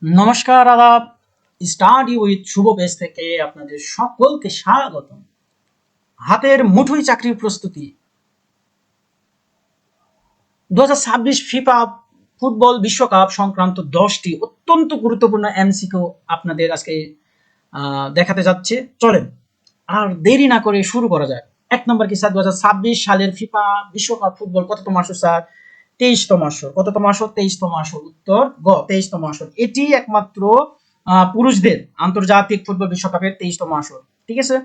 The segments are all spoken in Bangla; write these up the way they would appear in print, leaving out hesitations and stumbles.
নমস্কার, আদাব। স্টাডি উইথ শুভ পেজ থেকে আপনাদের সকলকে স্বাগত। হাতের মুঠোয় চাকরির প্রস্তুতি 2026 ফিফা ফুটবল বিশ্বকাপ সংক্রান্ত 10টি অত্যন্ত গুরুত্বপূর্ণ এমসিকিউ আপনাদের আজকে দেখাতে যাচ্ছে। চলেন আর দেরি না করে শুরু করা যায়। 1 নম্বর কি স্যার, 2026 সালের ফিফা বিশ্বকাপ ফুটবল কততম আসর স্যার? 23তম আসর। কততম আসর? 23তম আসর। উত্তর গ, 23তম আসর। এটি একমাত্র পুরুষদের আন্তর্জাতিক ফুটবল বিশ্বকাপের 23তম আসর। ঠিক আছে।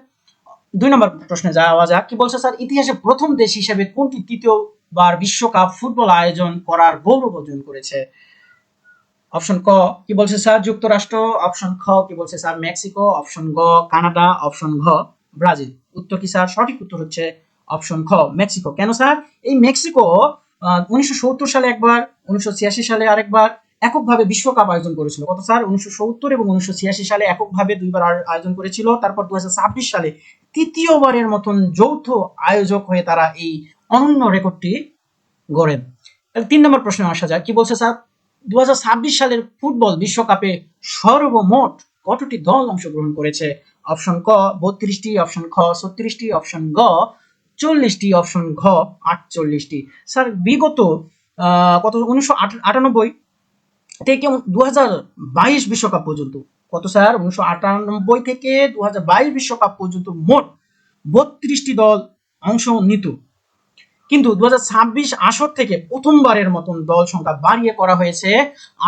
2 নম্বর প্রশ্নে যাওয়া যাক। কি বলছে স্যার, ইতিহাসে প্রথম দেশ হিসেবে কোনটি তৃতীয়বার বিশ্বকাপ ফুটবল আয়োজন করার গৌরব অর্জন করেছে? অপশন ক কি বলছে স্যার, যুক্তরাষ্ট্র। অপশন খ কি বলছে স্যার, মেক্সিকো। অপশন গ কানাডা। অপশন ঘ ব্রাজিল। উত্তর কি স্যার? সঠিক উত্তর হচ্ছে অপশন খ মেক্সিকো। কেন স্যার? এই মেক্সিকো 1970 সালে একবার, 1986 সালে আরেকবার এককভাবে বিশ্বকাপ আয়োজন করেছিল। কত স্যার? 1970 এবং 1986 সালে এককভাবে দুইবার আয়োজন করেছিল। তারপর 2026 সালে তৃতীয়বারের মতন যৌথ আয়োজক হয়ে তারা এই অনন্য রেকর্ডটি গড়েন। 3 নম্বর প্রশ্নে আসা যায়। কি বলছে স্যার, 2026 সালের ফুটবল বিশ্বকাপে সর্বমোট কতটি দল অংশগ্রহণ করেছে? অপশন ক 32টি, অপশন খ 36টি, অপশন গ 40টি, অপশন ঘ 48টি। স্যার বিগত কত 1998 থেকে 2022 বিশ্বকাপ পর্যন্ত, কত স্যার? 1998 থেকে 2022 বিশ্বকাপ পর্যন্ত মোট 32টি দল অংশ নিত। কিন্তু 2026 আসর থেকে প্রথমবারের মতন দল সংখ্যা বাড়িয়ে করা হয়েছে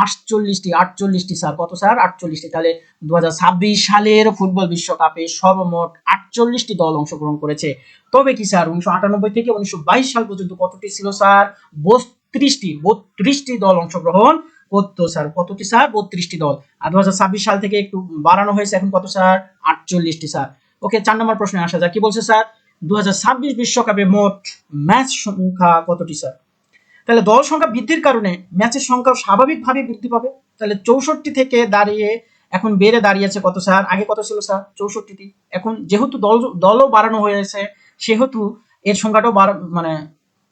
48টি স্যার। কত স্যার? 48টি। তাহলে 2026 সালের ফুটবল বিশ্বকাপে সর্বমোট 48টি দল অংশগ্রহণ করেছে। তবে কি স্যার 1998 থেকে 1922 সাল পর্যন্ত কতটি ছিল স্যার? 32টি দল অংশগ্রহণ করতো স্যার। কতটি স্যার? 32টি দল। আর 2026 সাল থেকে একটু বাড়ানো হয়েছে, এখন কত স্যার? 48টি স্যার। ওকে, 4 নম্বর প্রশ্নে আসা যাক। কি বলছে স্যার, 2026 বিশ্বকাপে মোট ম্যাচ সংখ্যা কতটি স্যার? তাহলে দল সংখ্যা বৃদ্ধির কারণে ম্যাচের সংখ্যা স্বাভাবিকভাবে বৃদ্ধি পাবে। তাহলে 64 থেকে দাঁড়িয়ে এখন বেড়ে দাঁড়িয়েছে কত স্যার? আগে কত ছিল স্যার? 64টি। এখন যেহেতু দলও বাড়ানো হয়েছে, সেহেতু এর সংখ্যাটাও মানে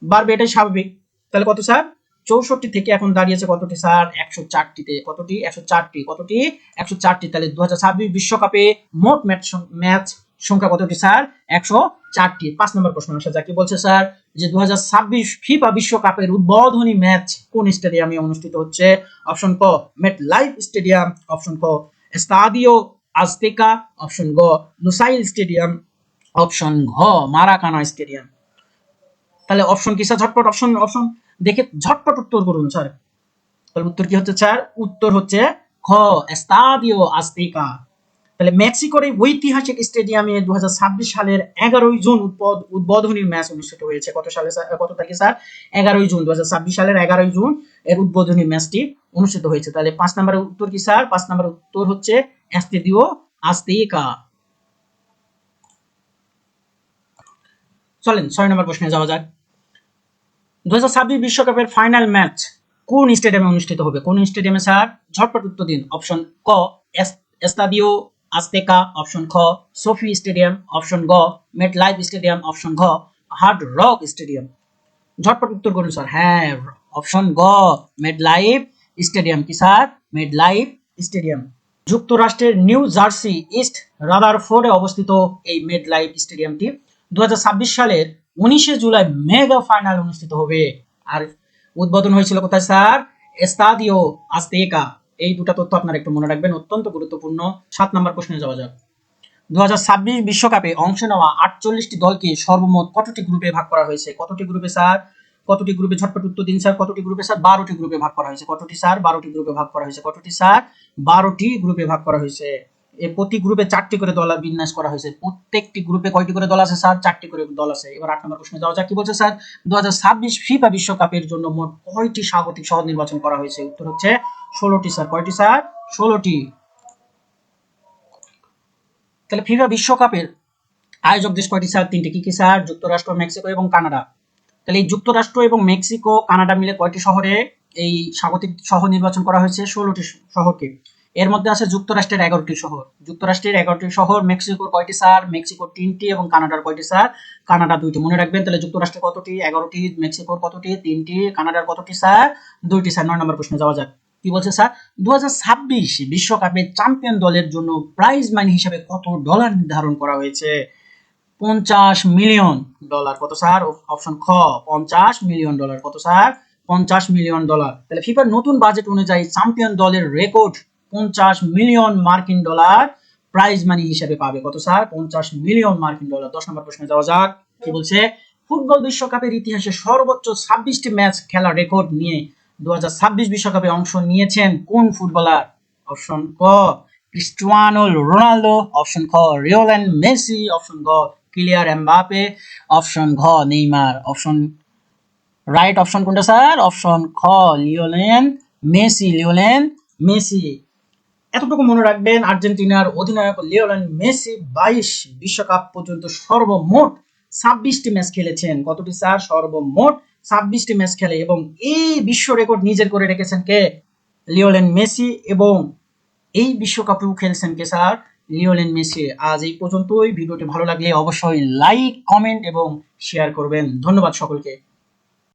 বাড়বে, এটাই স্বাভাবিক। তাহলে কত স্যার? 64 থেকে এখন দাঁড়িয়েছে কতটি স্যার? 104টিতে। কতটি? 104টি। কতটি? 104টি। তাহলে 2026 বিশ্বকাপে মোট ম্যাচ সংখ্যা কতটি স্যার? 104টি। 5 নম্বর প্রশ্ন আসা যাক। কি বলছে স্যার, যে 2026 ফিফা বিশ্বকাপের উদ্বোধনী ম্যাচ কোন স্টেডিয়ামে অনুষ্ঠিত হচ্ছে? অপশন ক মেট লাইফ স্টেডিয়াম, অপশন ক এস্তাদিও আজতেকা, অপশন গ লুসাইল স্টেডিয়াম, অপশন ঘ মারাকানা স্টেডিয়াম। তাহলে অপশন কি স্যার? ঝটপট অপশন অপশন দেখে ঝটপট উত্তর করুন স্যার। তাহলে উত্তর কি হচ্ছে স্যার? উত্তর হচ্ছে খ এস্তাদিও আজতেকা। তাহলে মেক্সিকোর এই ঐতিহাসিক স্টেডিয়ামে 2026 সালের 11 জুন উদ্বোধনী ম্যাচ অনুষ্ঠিত হয়েছে। কত সালে স্যার? কত তারিখে স্যার? 11 জুন। 2026 সালের 11 জুন এর উদ্বোধনী ম্যাচটি অনুষ্ঠিত হয়েছে। তাহলে 5 নম্বরের উত্তর কি স্যার? 5 নম্বরের উত্তর হচ্ছে এস্তাদিও আজতেকা। চলেন 6 নম্বর প্রশ্নে যাওয়া যাক। 2026 বিশ্বকাপের ফাইনাল ম্যাচ কোন স্টেডিয়ামে অনুষ্ঠিত হবে? কোন স্টেডিয়ামে স্যার? ঝটপট উত্তর দিন। অপশন ক এস্তাদিও আজতেকা, অপশন খ সোফি স্টেডিয়াম, অপশন গ মেট লাইফ স্টেডিয়াম, অপশন ঘ হার্ড রক স্টেডিয়াম। ঝটপট উত্তর করুন স্যার। হ্যাঁ, অপশন গ মেট লাইফ স্টেডিয়াম। কি স্যার? মেট লাইফ স্টেডিয়াম। যুক্তরাষ্ট্রের নিউ জার্সি ইস্ট রাদারফোর্ডে অবস্থিত এই মেড লাইফ স্টেডিয়ামটি 2026 সালের 19 জুলাই মেগা ফাইনাল অনুষ্ঠিত হবে। আর উদ্বোধন হয়েছিল কোথায় স্যার? Estadio Azteca. এই দুটো তথ্য আপনারা একটু মনে রাখবেন, অত্যন্ত গুরুত্বপূর্ণ। 7 নম্বর প্রশ্নে যাওয়া যাক। 2026 বিশ্বকাপে অংশ নেওয়া 48টি দলকে সর্বমোট কতটি গ্রুপে ভাগ করা হয়েছে? কতটি গ্রুপে স্যার? কতটি গ্রুপে? ঝটপট উত্তর দিন স্যার। কতটি গ্রুপে স্যার? 12টি গ্রুপে ভাগ করা হয়েছে। কতটি স্যার? 12টি গ্রুপে ভাগ করা হয়েছে। কতটি স্যার? 12টি গ্রুপে ভাগ করা হয়েছে। প্রতি গ্রুপে 4টি করে দল বিন্যাস করা হয়েছে। প্রত্যেকটি গ্রুপে কয়টি করে দল আছে স্যার? 4টি করে দল আছে। এবার 8 নম্বর প্রশ্নে যাওয়া যাক। কি বলছে স্যার, 2026 ফিফা বিশ্বকাপের জন্য মোট কয়টি স্বাগতিক সহ নির্বাচন করা হয়েছে? উত্তর হচ্ছে 16টি স্যার। কয়টি স্যার? 16টি। তাহলে ফিফা বিশ্বকাপের আয়োজক দেশ কয়টি স্যার? 3টি। কি কি স্যার? যুক্তরাষ্ট্র, মেক্সিকো এবং কানাডা। তাহলে এই যুক্তরাষ্ট্র এবং মেক্সিকো, কানাডা মিলে কয়টি শহরে এই স্বাগতিক শহর নির্বাচন করা হয়েছে? 16টি শহরকে। এর মধ্যে আছে যুক্তরাষ্ট্রের 11টি শহর। যুক্তরাষ্ট্রের 11টি শহর। মেক্সিকোর কয়টি স্যার? মেক্সিকোর 3টি এবং কানাডার কয়টি স্যার? কানাডা 2টি। মনে রাখবেন। তাহলে যুক্তরাষ্ট্রের কতটি? 11টি, মেক্সিকোর কতটি? 3টি, কানাডার কতটি স্যার? 2টি স্যার। 9 নম্বর প্রশ্নে যাওয়া যাক। কি বলছে স্যার, 2026 বিশ্বকাপে চ্যাম্পিয়ন দলের জন্য প্রাইজ মানি হিসেবে কত ডলার নির্ধারণ করা হয়েছে? $50 মিলিয়ন। কত স্যার? অপশন খ, $50 মিলিয়ন। কত স্যার? $50 মিলিয়ন। তাহলে ফিফার নতুন বাজেট অনুযায়ী চ্যাম্পিয়ন দলের রেকর্ড $50 মিলিয়ন প্রাইজ মানি হিসেবে পাবে। কত স্যার? $50 মিলিয়ন। 10 নম্বর প্রশ্নে যাওয়া যাক। কি বলছে? ফুটবল বিশ্বকাপের ইতিহাসে সর্বোচ্চ 26টি ম্যাচ খেলা রেকর্ড নিয়ে 2026 বিশ্বকাপে অংশ নিয়েছেন কোন ফুটবলার? অপশন ক, ক্রিস্টিয়ানো রোনালদো। অপশন খ, লিওনেল মেসি। অপশন গ, কিলিয়ান এমবাপে। অপশন ঘ, নেইমার। অপশন রাইট অপশন কোনটা স্যার? অপশন খ, লিওনেল মেসি। Lionel Messi. এতটুকু মনে রাখবেন, আর্জেন্টিনার অধিনায়ক লিওনেল মেসি 22 বিশ্বকাপ পর্যন্ত সর্বমোট 26টি ম্যাচ খেলেছেন। কতটি স্যার? সর্বমোট 26টি ম্যাচ খেলে এবং এই বিশ্ব রেকর্ড নিজের করে রেখেছেন কে? Lionel Messi. এবং এই বিশ্বকাপেও খেলছেন কে স্যার? Lionel Messi. আজ এই পর্যন্তই। ভিডিওটি ভালো লাগলে অবশ্যই লাইক, কমেন্ট এবং শেয়ার করবেন। ধন্যবাদ সকলকে।